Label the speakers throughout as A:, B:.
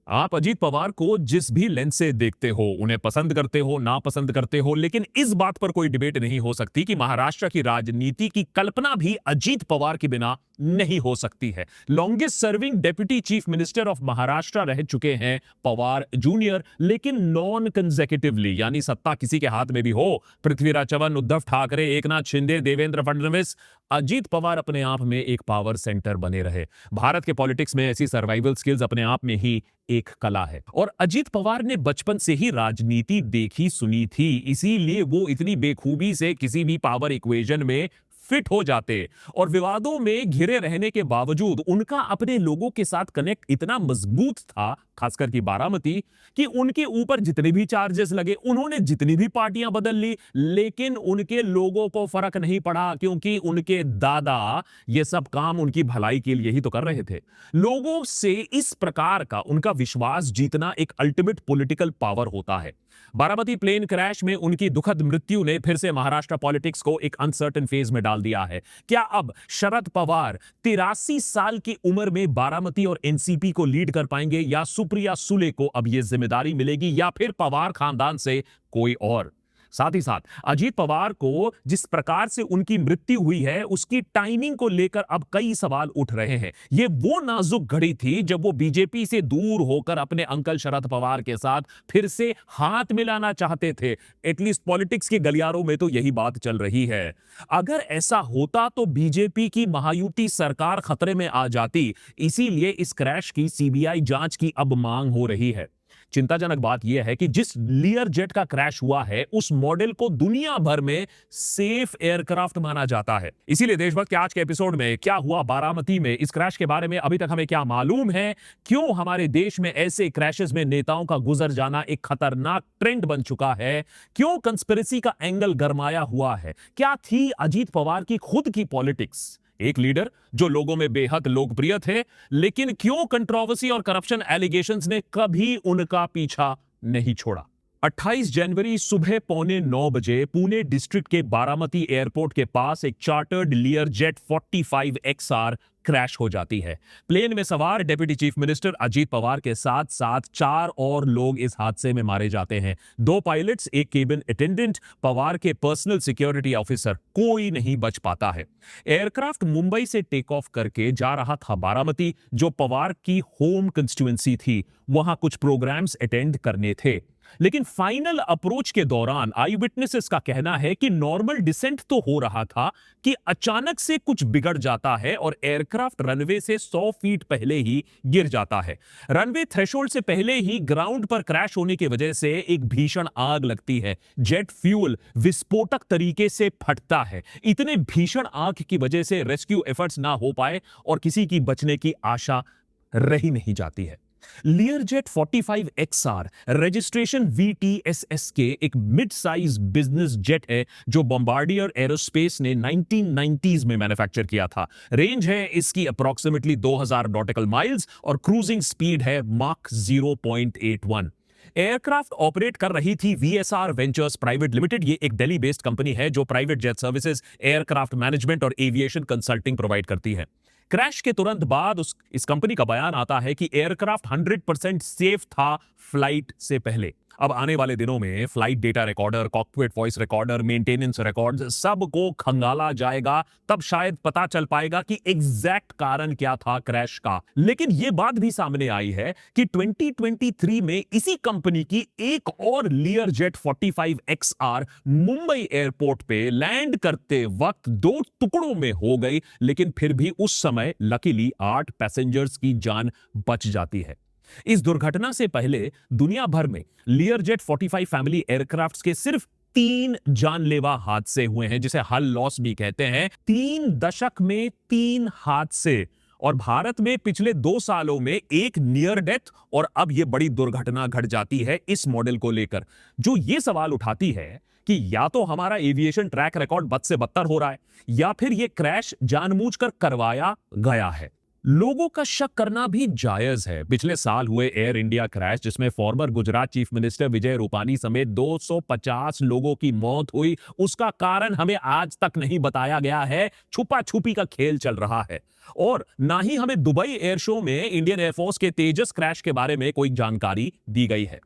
A: आप अजीत पवार को जिस भी लेंस से देखते हो, उन्हें पसंद करते हो, नापसंद करते हो, लेकिन इस बात पर कोई डिबेट नहीं हो सकती कि महाराष्ट्र की राजनीति की कल्पना भी अजीत पवार के बिना नहीं हो सकती है। Longest serving deputy chief minister of Maharashtra रह चुके हैं पवार जूनियर, लेकिन नॉन कंसेक्यूटिवली, यानी सत्ता किसी के हाथ में भी हो, पृथ्वीराज चव्हाण, उद्धव ठाकरे, एकनाथ शिंदे, देवेंद्र फडणवीस, अजीत पवार अपने आप में एक पावर सेंटर बने रहे। भारत के पॉलिटिक्स में ऐसी सर्वाइवल स्किल्स अपने आप में ही एक कला है, और अजीत पवार ने बचपन से ही राजनीति देखी सुनी थी, इसीलिए वो इतनी बेखूबी से किसी भी पावर इक्वेशन में फिट हो जाते। और विवादों में घिरे रहने के बावजूद उनका अपने लोगों के साथ कनेक्ट इतना मजबूत था, खासकर की बारामती, कि उनके ऊपर जितने भी चार्जेस लगे, उन्होंने जितनी भी पार्टियां बदल ली, लेकिन उनके लोगों को फर्क नहीं पड़ा, क्योंकि उनके दादा ये सब काम उनकी भलाई के लिए ही तो कर रहे थे। लोगों से इस प्रकार का उनका विश्वास जीतना एक अल्टीमेट पॉलिटिकल पावर होता है। बारामती प्लेन क्रैश में उनकी दुखद मृत्यु ने फिर से महाराष्ट्र पॉलिटिक्स को एक अनसर्टेन फेज में डाल दिया है। क्या अब शरद पवार 83 साल की उम्र में बारामती और एनसीपी को लीड कर पाएंगे, या सुप्रिया सुले को अब यह जिम्मेदारी मिलेगी, या फिर पवार खानदान से कोई और? साथ ही साथ अजीत पवार को जिस प्रकार से उनकी मृत्यु हुई है, उसकी टाइमिंग को लेकर अब कई सवाल उठ रहे हैं। यह वो नाजुक घड़ी थी जब वो बीजेपी से दूर होकर अपने अंकल शरद पवार के साथ फिर से हाथ मिलाना चाहते थे। एटलीस्ट पॉलिटिक्स के गलियारों में तो यही बात चल रही है। अगर ऐसा होता तो बीजेपी की महायुति सरकार खतरे में आ जाती। इसीलिए इस क्रैश की सीबीआई जांच की अब मांग हो रही है। चिंताजनक बात यह है कि जिस लियर जेट का क्रैश हुआ है, उस मॉडल को दुनिया भर में सेफ एयरक्राफ्ट माना जाता है। इसीलिए देशभक्त के आज के एपिसोड में क्या हुआ बारामती में, इस क्रैश के बारे में अभी तक हमें क्या मालूम है, क्यों हमारे देश में ऐसे क्रैशेस में नेताओं का गुजर जाना एक खतरनाक ट्रेंड बन चुका है, क्यों कंस्पिरेसी का एंगल गरमाया हुआ है, क्या थी अजीत पवार की खुद की पॉलिटिक्स, एक लीडर जो लोगों में बेहद लोकप्रिय थे, लेकिन क्यों कंट्रोवर्सी और करप्शन एलिगेशंस ने कभी उनका पीछा नहीं छोड़ा। 28 जनवरी सुबह 8:45 पुणे डिस्ट्रिक्ट के बारामती एयरपोर्ट के पास एक चार्टर्ड लियर जेट 45 XR क्रैश हो जाती है। प्लेन में सवार deputy chief minister Ajit Pawar के साथ साथ 4 और लोग इस हादसे में मारे जाते हैं। 2 पायलट्स, एक केबिन अटेंडेंट, पवार के पर्सनल सिक्योरिटी ऑफिसर, कोई नहीं बच पाता है। एयरक्राफ्ट मुंबई से टेक ऑफ करके जा रहा था बारामती, जो पवार की होम कंस्टिट्यूएंसी थी। वहां कुछ प्रोग्राम्स अटेंड करने थे, लेकिन फाइनल अप्रोच के दौरान आई विटनेसेस का कहना है कि नॉर्मल डिसेंट तो हो रहा था कि अचानक से कुछ बिगड़ जाता है और एयरक्राफ्ट रनवे से 100 फीट पहले ही गिर जाता है। रनवे थ्रेशोल्ड से पहले ही ग्राउंड पर क्रैश होने की वजह से एक भीषण आग लगती है। जेट फ्यूल विस्फोटक तरीके से फटता है। इतने भीषण आग की वजह से रेस्क्यू एफर्ट्स ना हो पाए और किसी की बचने की आशा रही नहीं जाती है। लियरजेट 45 XR रजिस्ट्रेशन VTSS के एक मिड साइज बिजनेस जेट है, जो बॉम्बार्डियर एरोस्पेस ने 1990s में मैन्युफैक्चर किया था। रेंज है इसकी अप्रॉक्सिमेटली 2000 नॉटिकल माइल्स और क्रूजिंग स्पीड है माक 0.81। एयरक्राफ्ट ऑपरेट कर रही थी VSR वेंचर्स प्राइवेट लिमिटेड। ये एक दिल्ली बेस्ड कंपनी है जो private jet services, aircraft management और एविएशन कंसल्टिंग प्रोवाइड करती है। क्रैश के तुरंत बाद इस कंपनी का बयान आता है कि एयरक्राफ्ट 100% सेफ था फ्लाइट से पहले। अब आने वाले दिनों में flight data recorder, cockpit voice recorder, maintenance records सबको खंगाला जाएगा, तब शायद पता चल पाएगा कि एग्जैक्ट कारण क्या था क्रैश का। लेकिन यह बात भी सामने आई है कि 2023 में इसी कंपनी की एक और लियरजेट 45 XR मुंबई एयरपोर्ट पे लैंड करते वक्त 2 टुकड़ों में हो गई, लेकिन फिर भी उस समय लकीली 8 पैसेंजर्स की जान बच जाती है। इस दुर्घटना से पहले दुनिया भर में लियरजेट 45 फैमिली एयरक्राफ्ट्स के सिर्फ 3 जानलेवा हादसे हुए हैं, जिसे हल लॉस भी कहते हैं। 3 दशक में 3 हादसे, और भारत में पिछले 2 सालों में एक नियर डेथ, और अब यह बड़ी दुर्घटना घट जाती है इस मॉडल को लेकर, जो यह सवाल उठाती है कि या तो हमारा एविएशन ट्रैक रिकॉर्ड बद से बदतर हो रहा है, या फिर यह क्रैश जानबूझकर करवाया गया है। लोगों का शक करना भी जायज है। पिछले साल हुए एयर इंडिया क्रैश जिसमें farmer Gujarat chief minister Vijay Rupani समेत 250 लोगों की मौत हुई, उसका कारण हमें आज तक नहीं बताया गया है। छुपा छुपी का खेल चल रहा है और ना ही हमें दुबई एयर शो में इंडियन एयरफोर्स के तेजस क्रैश के बारे में कोई जानकारी दी गई है।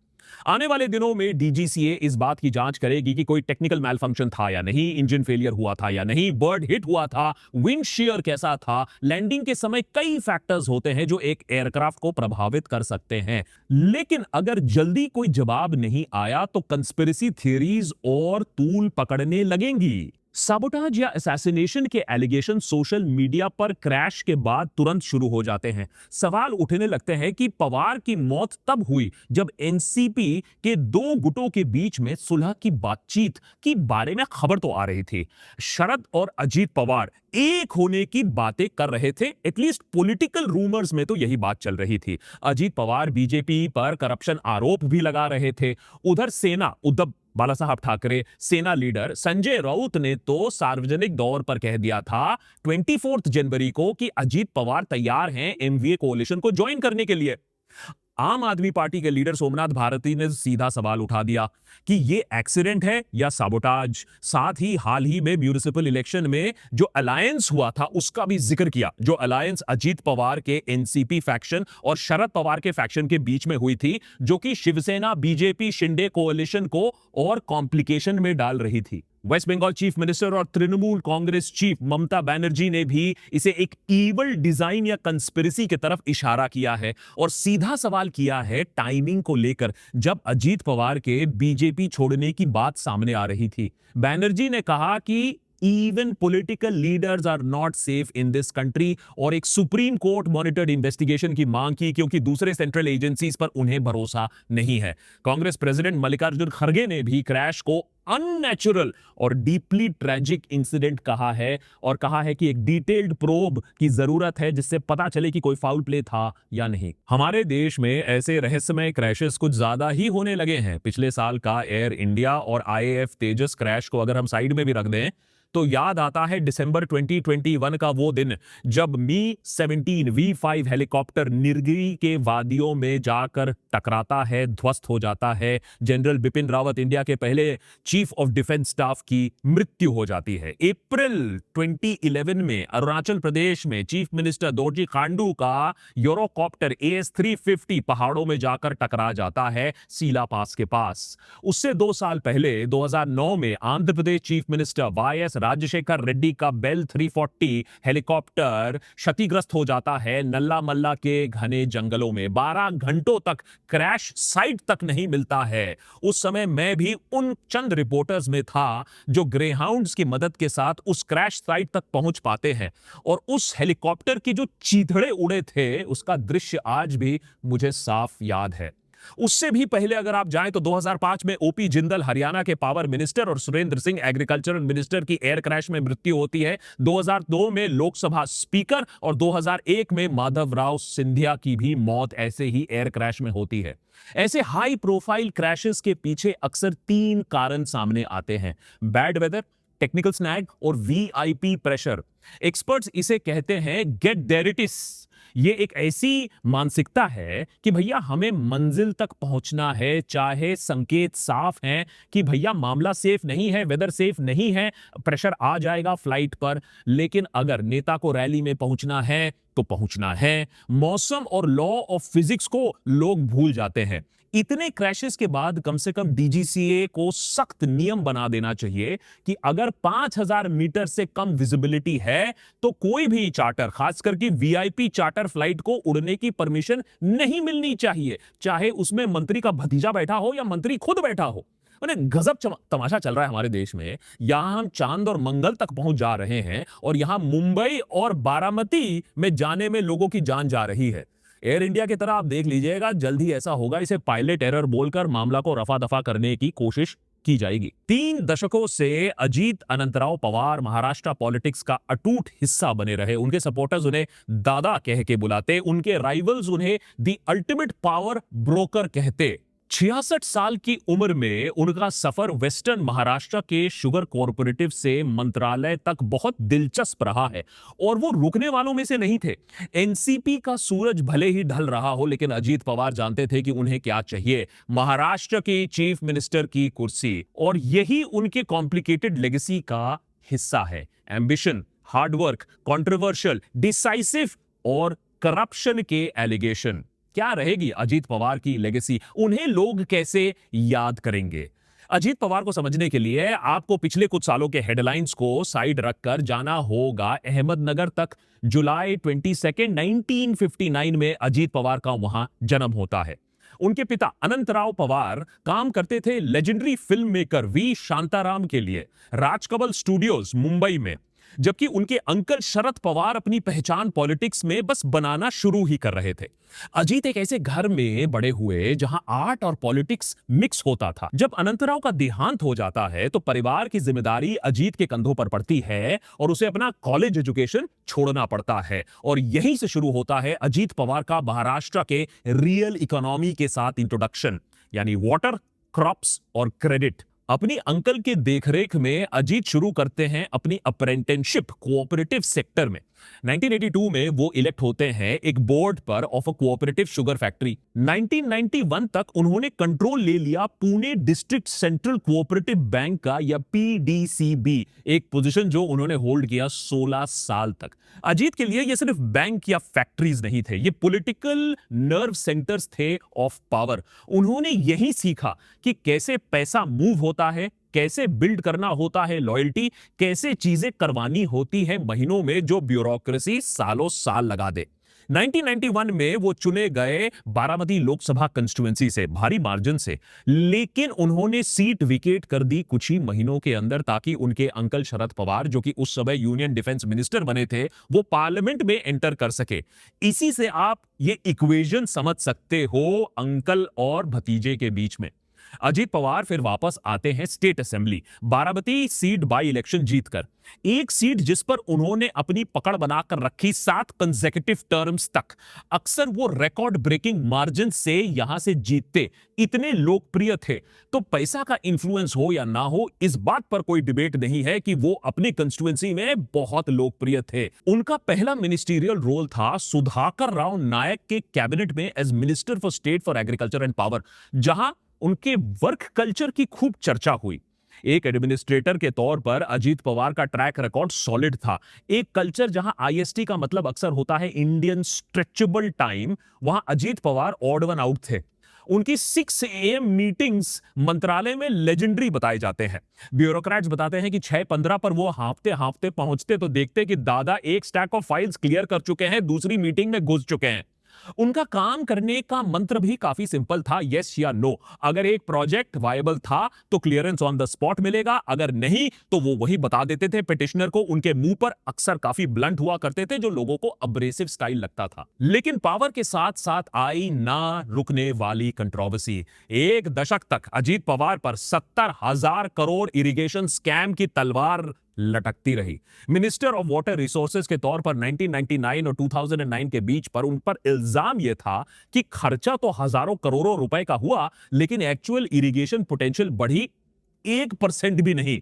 A: आने वाले दिनों में डीजीसीए इस बात की जांच करेगी कि कोई टेक्निकल मैलफंक्शन था या नहीं, इंजन फेलियर हुआ था या नहीं, बर्ड हिट हुआ था, विंड शेयर कैसा था। लैंडिंग के समय कई फैक्टर्स होते हैं जो एक एयरक्राफ्ट को प्रभावित कर सकते हैं। लेकिन अगर जल्दी कोई जवाब नहीं आया तो कंस्पिरेसी थियरीज और तूल पकड़ने लगेंगी। साबोटाज या असैसिनेशन के एलिगेशन सोशल मीडिया पर क्रैश के बाद तुरंत शुरू हो जाते हैं। सवाल उठने लगते हैं कि पवार की मौत तब हुई जब एनसीपी के दो गुटों के बीच में सुलह की बातचीत के बारे में खबर तो आ रही थी। शरद और अजीत पवार एक होने की बातें कर रहे थे, एटलीस्ट पॉलिटिकल रूमर्स में तो यही बात चल रही थी। अजीत पवार बीजेपी पर करप्शन आरोप भी लगा रहे थे। उधर सेना उद्धव बाला साहब ठाकरे सेना लीडर संजय राउत ने तो सार्वजनिक दौर पर कह दिया था 24 जनवरी को कि अजीत पवार तैयार हैं एमवीए कोalition को ज्वाइन करने के लिए। आम आदमी पार्टी के लीडर सोमनाथ भारती ने सीधा सवाल उठा दिया कि यह एक्सीडेंट है या साबोटाज। साथ ही हाल ही में म्यूनिसिपल इलेक्शन में जो अलायंस हुआ था उसका भी जिक्र किया, जो अलायंस अजीत पवार के एनसीपी फैक्शन और शरद पवार के फैक्शन के बीच में हुई थी, जो कि शिवसेना बीजेपी शिंदे कोalition को और कॉम्प्लिकेशन में डाल रही थी। वेस्ट बंगाल चीफ मिनिस्टर और तृणमूल कांग्रेस चीफ ममता बनर्जी ने भी इसे एक ईवल डिजाइन या कंस्पिरेसी की तरफ इशारा किया है और सीधा सवाल किया है टाइमिंग को लेकर, जब अजीत पवार के बीजेपी छोड़ने की बात सामने आ रही थी। बनर्जी ने कहा कि even political leaders are not safe in this country और एक सुप्रीम कोर्ट मॉनिटर्ड इन्वेस्टिगेशन की मांग की, क्योंकि दूसरे सेंट्रल एजेंसीज पर उन्हें भरोसा नहीं है। कांग्रेस प्रेसिडेंट मल्लिकार्जुन खड़गे ने भी क्रैश को अननेचुरल और डीपली ट्रेजिक इंसिडेंट कहा है और कहा है कि एक डिटेल्ड प्रोब की जरूरत है जिससे पता चले कि कोई फाउल प्ले था या नहीं। हमारे देश में ऐसे रहस्यमय क्रैशेस कुछ ज्यादा ही होने लगे हैं। पिछले साल का एयर इंडिया और आईएएफ तेजस क्रैश को अगर हम साइड में भी रख दें तो याद आता है दिसंबर 2021 का वो दिन जब मी-17 V5 हेलीकॉप्टर नीलगिरी के वादियों में जाकर टकराता है, ध्वस्त हो जाता है। जनरल बिपिन रावत, इंडिया के पहले चीफ ऑफ डिफेंस स्टाफ की मृत्यु हो जाती है। अप्रैल 2011 में अरुणाचल प्रदेश में चीफ मिनिस्टर दोरजी खांडू का यूरोकॉप्टर AS-350 पहाड़ों में जाकर टकरा जाता है सीला पास के पास। उससे 2 साल पहले 2009 में Andhra Pradesh chief minister YS Rajasekhara Reddy का बेल 340 हेलीकॉप्टर क्षतिग्रस्त हो जाता है नल्ला मल्ला के घने जंगलों में। 12 घंटों तक क्रैश साइट तक नहीं मिलता है। उस समय मैं भी उन चंद रिपोर्टर्स में था जो ग्रेहाउंड्स की मदद के साथ उस क्रैश साइट तक पहुंच पाते हैं और उस हेलीकॉप्टर की जो चीथड़े उड़े थे उसका दृश्य आज भी मुझे साफ याद है। उससे भी पहले अगर आप जाएं तो 2005 में ओपी जिंदल हरियाणा के पावर मिनिस्टर और सुरेंद्र सिंह एग्रीकल्चरल मिनिस्टर की एयर क्रैश में मृत्यु होती है। 2002 में लोकसभा स्पीकर और 2001 में माधवराव सिंधिया की भी मौत ऐसे ही एयर क्रैश में होती है। ऐसे हाई प्रोफाइल क्रैशेस के पीछे अक्सर 3 कारण सामने आते हैं: बैड वेदर, टेक्निकल स्नैग और वीआईपी प्रेशर। एक्सपर्ट्स इसे कहते हैं गेट देयर इट इज। ये एक ऐसी मानसिकता है कि भैया हमें मंजिल तक पहुंचना है, चाहे संकेत साफ हैं कि भैया मामला सेफ नहीं है, वेदर सेफ नहीं है, प्रेशर आ जाएगा फ्लाइट पर, लेकिन अगर नेता को रैली में पहुंचना है तो पहुंचना है। मौसम और लॉ ऑफ फिजिक्स को लोग भूल जाते हैं। इतने क्रैशेस के बाद कम से कम डीजीसीए को सख्त नियम बना देना चाहिए कि अगर 5000 मीटर से कम विजिबिलिटी है तो कोई भी चार्टर, खास करके वीआईपी चार्टर फ्लाइट को उड़ने की परमिशन नहीं मिलनी चाहिए, चाहे उसमें मंत्री का भतीजा बैठा हो या मंत्री खुद बैठा हो। गजब तमाशा चल रहा है हमारे देश में। यहां हम चांद और मंगल तक पहुंच जा रहे हैं और यहां मुंबई और बारामती में जाने में लोगों की जान जा रही है। एयर इंडिया की तरह आप देख लीजिएगा, जल्द ही ऐसा होगा, इसे पायलट एरर बोलकर मामला को रफा दफा करने की कोशिश की जाएगी। 3 दशकों से अजीत अनंतराव पवार महाराष्ट्र पॉलिटिक्स का अटूट हिस्सा बने रहे। उनके सपोर्टर्स उन्हें दादा कह के बुलाते, उनके राइवल्स उन्हें द अल्टीमेट पावर ब्रोकर कहते। 66 साल की उम्र में उनका सफर वेस्टर्न महाराष्ट्र के शुगर कॉरपोरेटिव से मंत्रालय तक बहुत दिलचस्प रहा है और वो रुकने वालों में से नहीं थे। एनसीपी का सूरज भले ही ढल रहा हो, लेकिन अजीत पवार जानते थे कि उन्हें क्या चाहिए। महाराष्ट्र की चीफ मिनिस्टर की कुर्सी, और यही उनके कॉम्प्लिकेटेड लेगेसी का हिस्सा है। एम्बिशन, हार्डवर्क, कंट्रोवर्शियल, डिसाइसिव और करप्शन के एलिगेशन। क्या रहेगी अजीत पवार की लेगेसी? उन्हें लोग कैसे याद करेंगे? अजीत पवार को समझने के लिए आपको पिछले कुछ सालों के हेडलाइंस को साइड रखकर जाना होगा अहमदनगर तक। जुलाई 22, 1959 में अजीत पवार का वहां जन्म होता है। उनके पिता अनंतराव पवार काम करते थे legendary film maker V Shantaram के लिए राजकमल स्टूडियोज मुंबई में, जबकि उनके अंकल शरद पवार अपनी पहचान पॉलिटिक्स में बस बनाना शुरू ही कर रहे थे। अजीत एक ऐसे घर में बड़े हुए जहां आर्ट और पॉलिटिक्स मिक्स होता था। जब अनंतराव का देहांत हो जाता है तो परिवार की जिम्मेदारी अजीत के कंधों पर पड़ती है और उसे अपना कॉलेज एजुकेशन छोड़ना पड़ता है। और यहीं से शुरू होता है अजीत पवार का महाराष्ट्र के रियल इकोनॉमी के साथ इंट्रोडक्शन, यानी वाटर, क्रॉप्स और क्रेडिट। अपनी अंकल के देखरेख में अजीत शुरू करते हैं अपनी अप्रेंटिसशिप कोऑपरेटिव सेक्टर में। 1982 में वो इलेक्ट होते हैं एक बोर्ड पर of a cooperative sugar factory. 1991 तक उन्होंने कंट्रोल ले लिया Pune district central cooperative bank का, या पीडीसीबी, एक पोजीशन जो उन्होंने होल्ड किया 16 साल तक। अजीत के लिए ये सिर्फ बैंक या फैक्ट्रीज नहीं थे, ये पॉलिटिकल नर्व सेंटर्स थे ऑफ पावर। उन्होंने यही सीखा कि कैसे पैसा मूव होता है, कैसे बिल्ड करना होता है लॉयल्टी, कैसे चीजें करवानी होती है महीनों में जो ब्यूरोक्रेसी सालों साल लगा दे। 1991 में वो चुने गए बारामती लोकसभा कंस्टिट्यूएंसी से भारी मार्जिन से, लेकिन उन्होंने सीट विकेट कर दी कुछ ही महीनों के अंदर, ताकि उनके अंकल शरद पवार, जो कि उस समय यूनियन डिफेंस मिनिस्टर बने थे, वो पार्लियामेंट में एंटर कर सके। इसी से आप ये इक्वेशन समझ सकते हो अंकल और भतीजे के बीच में। अजीत पवार फिर वापस आते हैं state assembly, Baramati seat by election जीतकर, एक सीट जिस पर उन्होंने अपनी पकड़ बनाकर रखी 7 कंसेक्यूटिव टर्म्स तक। अक्सर वो रिकॉर्ड ब्रेकिंग मार्जिन से यहां से जीतते, इतने लोकप्रिय थे। तो पैसा का इंफ्लुएंस हो या ना हो, इस बात पर कोई डिबेट नहीं है कि वो अपनी कंस्टिट्यूएंसी में बहुत लोकप्रिय थे। उनका पहला मिनिस्टीरियल रोल था सुधाकर राव नायक के कैबिनेट में as minister for state for agriculture and power, जहां उनके वर्क कल्चर की खूब चर्चा हुई। एक एडमिनिस्ट्रेटर के तौर पर अजीत पवार का ट्रैक रिकॉर्ड सॉलिड था। एक कल्चर जहां आईएसटी का मतलब अक्सर होता है इंडियन स्ट्रेचेबल टाइम, वहां Ajit Pawar odd one out थे। उनकी 6 AM मीटिंग्स मंत्रालय में लेजेंडरी बताए जाते हैं। ब्यूरोक्रेट्स बताते हैं कि 6:15 पर वो हांफते हांफते पहुंचते तो देखते कि दादा एक स्टैक ऑफ फाइल्स क्लियर कर चुके हैं, दूसरी मीटिंग में घुस चुके हैं। उनका काम करने का मंत्र भी काफी सिंपल था, यस या नो। अगर एक प्रोजेक्ट वायबल था तो क्लियरेंस ऑन द स्पॉट मिलेगा, अगर नहीं तो वो वही बता देते थे पिटिशनर को। उनके मुंह पर अक्सर काफी ब्लंट हुआ करते थे, जो लोगों को अब्रेसिव स्टाइल लगता था। लेकिन पावर के साथ साथ आई ना रुकने वाली कंट्रोवर्सी। एक दशक तक अजीत पवार पर 70,000 करोड़ इरिगेशन स्कैम की तलवार लटकती रही। मिनिस्टर ऑफ वाटर रिसोर्सेज के तौर पर 1999 और 2009 के बीच पर उन पर इल्जाम यह था कि खर्चा तो हजारों करोड़ों रुपए का हुआ, लेकिन एक्चुअल इरिगेशन पोटेंशियल बढ़ी 1% भी नहीं।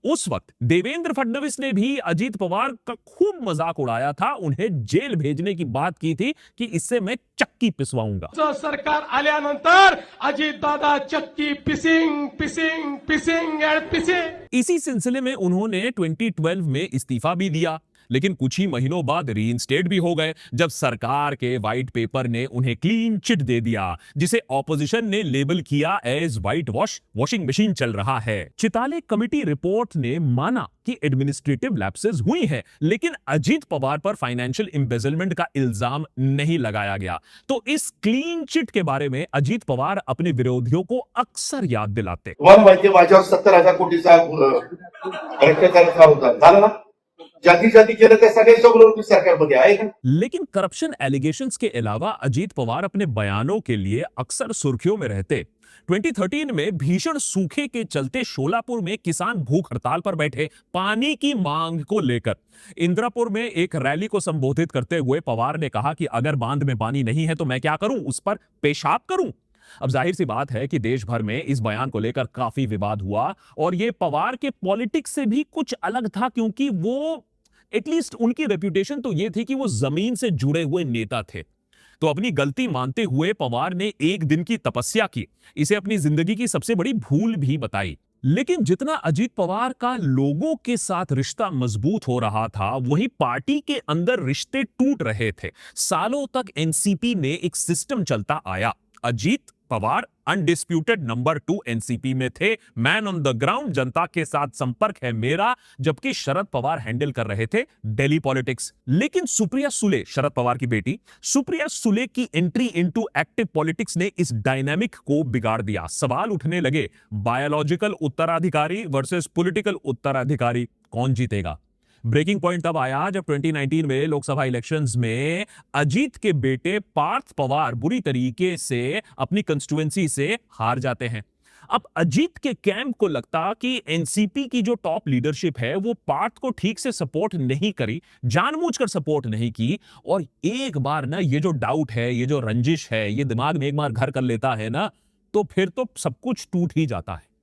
A: उस वक्त देवेंद्र फडणवीस ने भी अजीत पवार का खूब मजाक उड़ाया था, उन्हें जेल भेजने की बात की थी कि इससे मैं चक्की पिसवाऊंगा।
B: सरकार आल्यानंतर अजित दादा चक्की पिसिंग पिसिंग पिसिंग एंड पिसिंग।
A: इसी सिलसिले में उन्होंने 2012 में इस्तीफा भी दिया, लेकिन कुछ ही महीनों बाद रीइंस्टेट भी हो गए, जब सरकार के व्हाइट पेपर ने उन्हें क्लीन चिट दे दिया, जिसे ऑपोजिशन ने लेबल किया एज व्हाइट वॉशिंग मशीन चल रहा है। चिताले कमिटी रिपोर्ट ने माना कि एडमिनिस्ट्रेटिव लैप्सेस हुई हैं, लेकिन अजीत पवार पर फाइनेंशियल एम्बेजलमेंट का इल्जाम नहीं लगाया गया। तो इस क्लीन चिट के बारे में अजीत पवार अपने विरोधियों को अक्सर याद दिलाते।
C: तुम्हाला माहिती आहे माझ्यावर 70,000 कोटीचा भ्रष्टाचार होता, झाला ना? जाती जाती केलं त्या सगळे सगळं सरकारमध्ये आहे का?
A: लेकिन करप्शन एलिगेशंस के अलावा अजीत पवार अपने बयानों के लिए अक्सर सुर्खियों में रहते। 2013 में भीषण सूखे के चलते शोलापुर में किसान भूख हड़ताल पर बैठे, पानी की मांग को लेकर। इंदिरापुर में एक रैली को संबोधित करते हुए पवार ने कहा कि अगर बांध में पानी नहीं है तो मैं क्या करूं, उस पर पेशाब करूं। अब जाहिर सी बात है कि देश भर में इस बयान को लेकर काफी विवाद हुआ और ये पवार के पॉलिटिक्स से भी कुछ अलग था, क्योंकि वो एटलीस्ट उनकी रेपुटेशन तो ये थी कि वो जमीन से जुड़े हुए नेता थे। तो अपनी गलती मानते हुए पवार ने एक दिन की तपस्या की, इसे अपनी जिंदगी की सबसे बड़ी भूल भी बताई। लेकिन जितना अजीत पवार का लोगों के साथ रिश्ता मजबूत हो रहा था, वहीं पार्टी के अंदर रिश्ते टूट रहे थे। सालों तक एनसीपी में एक सिस्टम चलता आया। Ajit Pawar undisputed number 2 NCP में थे, मैन ऑन द ग्राउंड, जनता के साथ संपर्क है मेरा, जबकि शरद पवार हैंडल कर रहे थे दिल्ली पॉलिटिक्स। लेकिन सुप्रिया सुले, शरद पवार की बेटी सुप्रिया सुले की एंट्री इनटू एक्टिव पॉलिटिक्स ने इस डायनामिक को बिगाड़ दिया। सवाल उठने लगे, बायोलॉजिकल उत्तराधिकारी वर्सेस पॉलिटिकल उत्तराधिकारी, कौन जीतेगा? ब्रेकिंग पॉइंट तब आया जब 2019 में लोकसभा इलेक्शंस में अजीत के बेटे पार्थ पवार बुरी तरीके से अपनी कंस्टिट्यूएंसी से हार जाते हैं। अब अजीत के कैंप को लगता कि एनसीपी की जो टॉप लीडरशिप है वो पार्थ को ठीक से सपोर्ट नहीं करी, जानबूझकर सपोर्ट नहीं की, और एक बार ना ये जो डाउट है, ये जो रंजिश है, ये दिमाग में एक बार घर कर लेता है ना, तो फिर तो सब कुछ टूट ही जाता है।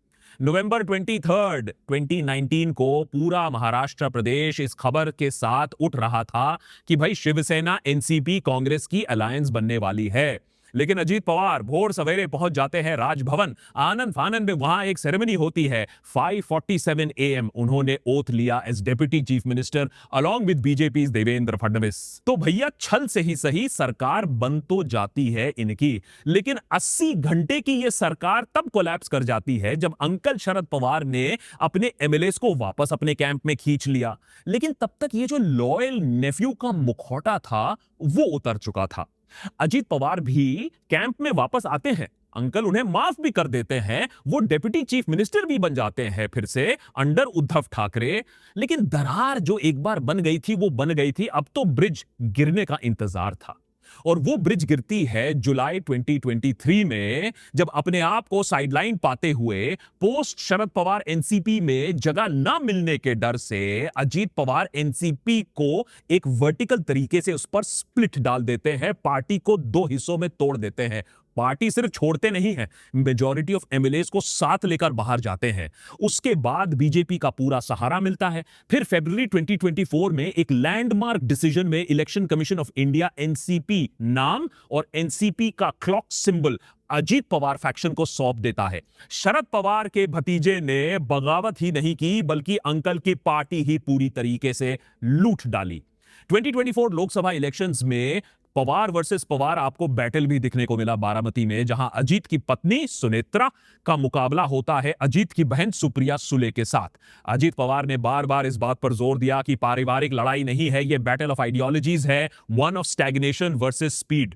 A: नवंबर 23, 2019 को पूरा महाराष्ट्र प्रदेश इस खबर के साथ उठ रहा था कि भाई शिवसेना एनसीपी कांग्रेस की अलायंस बनने वाली है। लेकिन अजीत पवार भोर सवेरे पहुंच जाते हैं राजभवन। आनंद फानंद में वहां एक सेरेमनी होती है। 5:47 AM उन्होंने ओथ लिया as deputy chief minister along with BJP Devendra Fadnavis. तो भैया छल से ही सही सरकार बन तो जाती है इनकी, लेकिन 80 घंटे की ये सरकार तब कोलैप्स कर जाती है जब अंकल शरद पवार ने अपने एमएलएस को वापस अपने कैंप में खींच लिया। लेकिन तब तक ये जो लॉयल नेफ्यू का मुखौटा था वो उतर चुका था। अजीत पवार भी कैंप में वापस आते हैं, अंकल उन्हें माफ भी कर देते हैं, वो डेप्यूटी चीफ मिनिस्टर भी बन जाते हैं फिर से अंडर उद्धव ठाकरे। लेकिन दरार जो एक बार बन गई थी वो बन गई थी, अब तो ब्रिज गिरने का इंतजार था। और वो ब्रिज गिरती है जुलाई 2023 में, जब अपने आप को साइडलाइन पाते हुए पोस्ट शरद पवार एनसीपी में जगह ना मिलने के डर से अजीत पवार एनसीपी को एक वर्टिकल तरीके से उस पर स्प्लिट डाल देते हैं, पार्टी को 2 हिस्सों में तोड़ देते हैं। पार्टी सिर्फ छोड़ते नहीं हैं, मेजॉरिटी ऑफ एमएलएस को साथ लेकर बाहर जाते हैं। उसके बाद बीजेपी का पूरा सहारा मिलता है। फिर फरवरी 2024 में एक लैंडमार्क डिसीजन में Election Commission of India NCP नाम और एनसीपी का clock symbol Ajit Pawar faction को सौंप देता है। शरद पवार के भतीजे ने बगावत ही नहीं की, बल्कि अंकल की पार्टी ही पूरी तरीके से लूट डाली। 2024 लोकसभा इलेक्शंस में पवार वर्सेस पवार आपको बैटल भी दिखने को मिला बारामती में, जहां अजीत की पत्नी सुनेत्रा का मुकाबला होता है अजीत की बहन सुप्रिया सुले के साथ। अजीत पवार ने बार बार इस बात पर जोर दिया कि पारिवारिक लड़ाई नहीं है, यह बैटल ऑफ आइडियोलॉजीज है, one of stagnation versus speed.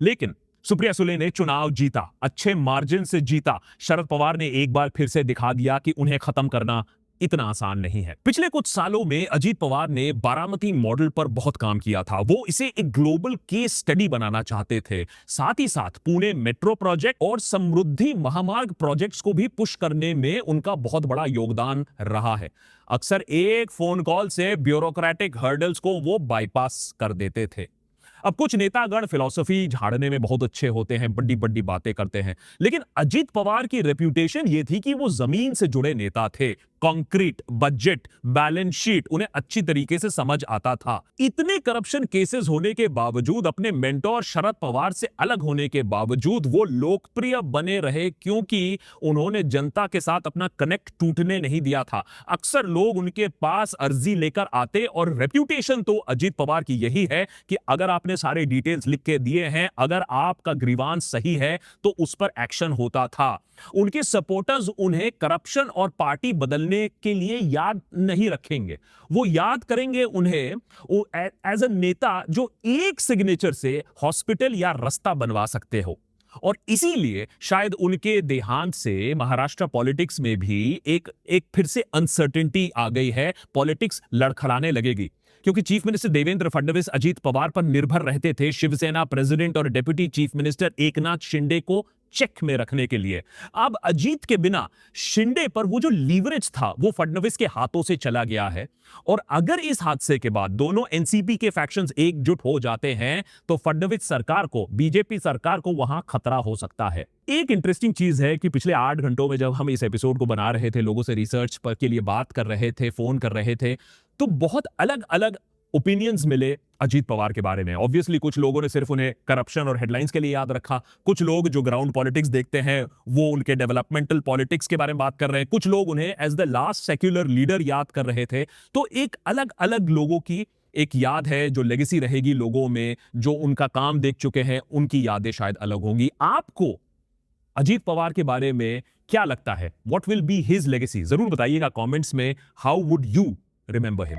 A: लेकिन सुप्रिया सुले ने चुनाव जीता, अच्छे मार्जिन से जीता। शरद पवार ने एक बार फिर से दिखा दिया कि उन्हें खत्म करना इतना आसान नहीं है। पिछले कुछ सालों में अजीत पवार ने बारामती मॉडल पर बहुत काम किया था। वो इसे एक ग्लोबल केस स्टडी बनाना चाहते थे। साथ ही साथ पुणे मेट्रो प्रोजेक्ट और समृद्धि महामार्ग प्रोजेक्ट्स को भी पुश करने में उनका बहुत बड़ा योगदान रहा है। अक्सर एक फोन कॉल से ब्यूरोक्रेटिक हर्डल्स को वो बाईपास कर देते थे। अब कुछ नेतागण फिलॉसफी झाड़ने में बहुत अच्छे होते हैं, बड़ी बड़ी बातें करते हैं, लेकिन अजीत पवार की रेप्यूटेशन ये थी कि वो जमीन से जुड़े नेता थे। कंक्रीट, बजट, बैलेंस शीट उन्हें अच्छी तरीके से समझ आता था। इतने करप्शन केसेस होने के बावजूद, अपने मेंटोर शरद पवार से अलग होने के बावजूद वो लोकप्रिय बने रहे, क्योंकि उन्होंने जनता के साथ अपना कनेक्ट टूटने नहीं दिया था। अक्सर लोग उनके पास अर्जी लेकर आते, और रेप्यूटेशन तो अजीत पवार की यही है कि अगर आपने सारे डिटेल्स लिख के दिए हैं, अगर आपका ग्रीवांस सही है तो उस पर एक्शन होता था। उनके सपोर्टर्स उन्हें करप्शन और पार्टी बदलने के लिए याद नहीं रखेंगे, वो याद करेंगे उन्हें एज अ नेता जो एक सिग्नेचर से हॉस्पिटल या रास्ता बनवा सकते हो। और इसीलिए शायद उनके देहांत से महाराष्ट्र पॉलिटिक्स में भी एक फिर से अनसर्टेनिटी आ गई है। पॉलिटिक्स लड़खड़ाने लगेगी, क्योंकि चीफ मिनिस्टर देवेंद्र फडणवीस अजीत पवार पर निर्भर रहते थे। शिवसेना प्रेसिडेंट और deputy chief minister Eknath Shinde को चेक में रखने के लिए। अब अजीत के बिना शिंदे पर वो जो लीवरेज था वो फडणवीस के हाथों से चला गया है, और अगर इस हादसे के बाद दोनों एनसीपी के फैक्शंस एकजुट हो जाते हैं तो फडणवीस सरकार को, बीजेपी सरकार को वहां खतरा हो सकता है। एक इंटरेस्टिंग चीज है कि पिछले 8 घंटों में जब हम इस एपिसोड को बना रहे थे, लोगों से रिसर्च पर के लिए बात कर रहे थे, फोन कर रहे थे, तो बहुत अलग अलग ओपिनियंस मिले अजीत पवार के बारे में। ऑब्वियसली कुछ लोगों ने सिर्फ उन्हें करप्शन और हेडलाइंस के लिए याद रखा, कुछ लोग जो ग्राउंड पॉलिटिक्स देखते हैं वो उनके डेवलपमेंटल पॉलिटिक्स के बारे में बात कर रहे हैं, कुछ लोग उन्हें as the last secular leader याद कर रहे थे। तो एक अलग अलग लोगों की एक याद है जो लेगेसी रहेगी लोगों में, जो उनका काम देख चुके हैं उनकी यादें शायद अलग होंगी। आपको अजीत पवार के बारे में क्या लगता है? What will be his legacy? जरूर बताइएगा कमेंट्स में। How would you remember him?